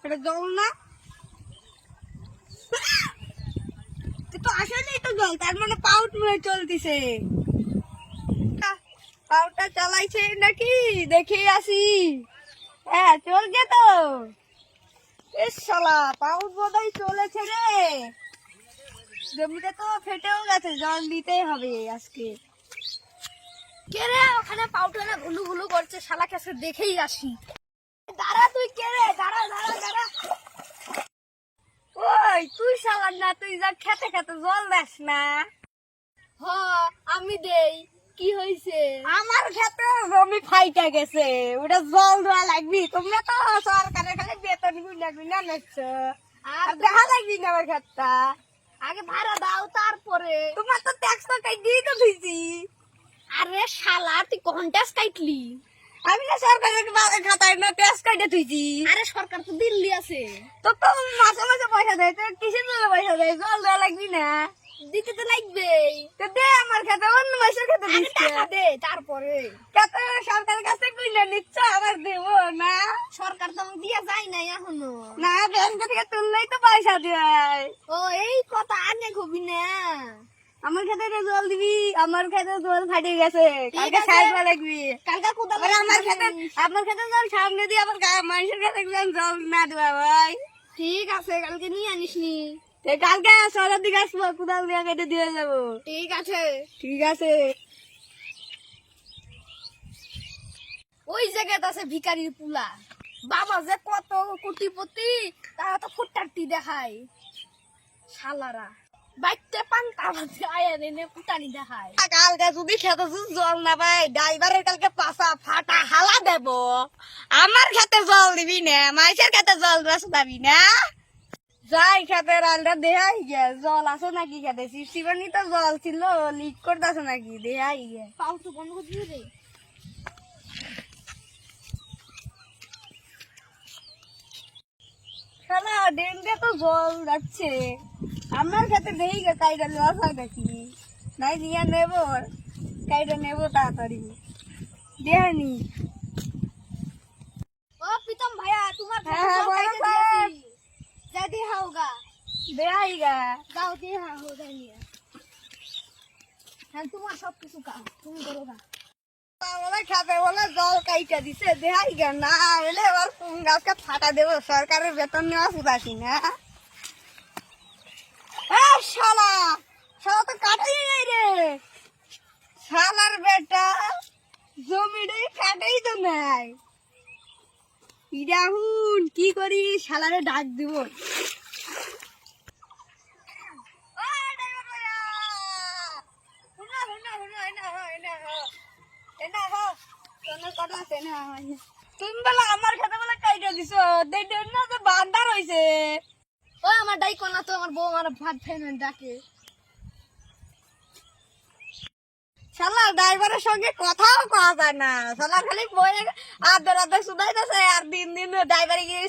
এটা জল না, তো আসলেই তো জল, তার মানে পাউট মনে চলতেছে। পাউটটা চালাইছে নাকি দেখে আসি। হ্যাঁ চলছে তো। এস শালা পাউট বোধহয় চলেছে রে। জমিতে তো ফেটেও গেছে, জল দিতেই হবে আজকে। কে রে ওখানে পাউটা না ঘুলু ঘুলু করছে, শালা কাছে দেখেই আসি। দাঁড়া তুই কে রে, দাঁড়া দাঁড়া দাঁড়া। ওই তুই শালা না, তুই যা খেতে খেতে জল দেস না। হ আমি দেই, কি হইছে? আমার খেতে জমি ফাইটা গেছে, ওটা জল দেওয়া লাগবি। তোমরা তো সরকারের খালি বেতন লাগবি না নিচ্ছ, আর দেখা লাগবি না আমার খেতটা। আগে ভাড়া দাও তারপরে। তোমার তো ট্যাক্স তো কাটিয়ে তো দিয়েছি। আরে শালা তুই কখন ট্যাক্স কাটলি? আমি না সরকারের খাতায় না ট্যাক্স কাটে তুইছি। আরে সরকার তো দিল্লি আছে, তো তো মাসে মাসে পয়সা দেয়, তো কিসের জন্য পয়সা দেয়? জল দেওয়া লাগবি না। দিতে তো লাগবেই। তো দে আমার খেতে, অন্য মাসের খেতে আগে দিচ্ছে। টাকা দে তারপরে। কত সরকারের কাছে কিনে নিচ্ছ, আমার দেবো না। সরকার তো আমাকে দিয়া যায় নাই এখনো। না ব্যাংক থেকে তুললেই তো পয়সা দেয়। ও এই কথা আগে কবি না। আমার খেতে জল দিবি, আমার খেতে জল ফাটিয়ে গেছে, কালকে আছে। সাইড লাগবি। কালকা কোদাল আবার আমার খেতে জল সামনে দিয়ে আবার মানুষের খেতে জল না দেওয়া ভাই। ঠিক আছে, কালকে নিয়ে আনিস নি। কালকে সরার দিকে আসবো, কোদাল দিয়ে কেটে দিয়ে যাবো। ঠিক আছে। ঠিক আছে। ওই জায়গাতে আছে ভিখারির পুলা, বাবা যে কত কোটিপতি, তারা তো ফুটারটি দেখায়। শালারা বাইতে পান্তা ভাতে আয়া এনে ফুটানি দেখায়। কালকে যদি খেতে জল না পাই, ড্রাইভারের কালকে পাশা ফাটা হালা দেব। আমার খেতে জল দিবি না, মাইসের খেতে জল দাবি না। যাই খেতে রান্না দেহাই গে, জল আছে নাকি খেতে? শিবনি তো জল ছিল, লিক করতেছে নাকি দেহাই গে। পাউ তো বন্ধ করে দিয়ে রে। শালা ডেঙ্গে তো জল যাচ্ছে, আমার খেতে দেই গে। কাইটা লস হয় নাকি? নাই নিয়ে নেবো, কাইটা নেবো তাড়াতাড়ি। দেহানি। ও প্রীতম ভাইয়া, তোমার হ্যাঁ, জল বলো খাইতে স্যার। দিয়েছি। যা দিয়ে হাওগা, দেহাই গা। যাও দিয়ে হাওগা নিয়ে। হ্যাঁ তোমার সব কিছু কাম তুমি করো গা। বলে খেতে বলে জল কাইটা দিছে, দেহাই গে। না এলে এবার গাছকে ফাটা দেবো, সরকারের বেতন নেওয়া ফুটাছি না। শালা শালা তো কাটাই নাই রে, শালার বেটা জমিটাই কাটেই তো নাই। ইরাহুন কি করি, শালারে ডাক দিব। তুমি বলে আমার খেতে বলে কাইটা দিছো, দেখেন না তো বান্দার হইছে। ও আমার ডাইকো না তো, আমার বউ আমার ভাত খাই না ডাকে। শালা ড্রাইভারের সঙ্গে কথাও কওয়া যায় না, শালা খালি বই আধে রাতে শুধাইতেছে, আর দিন দিন ড্রাইভারে গিয়ে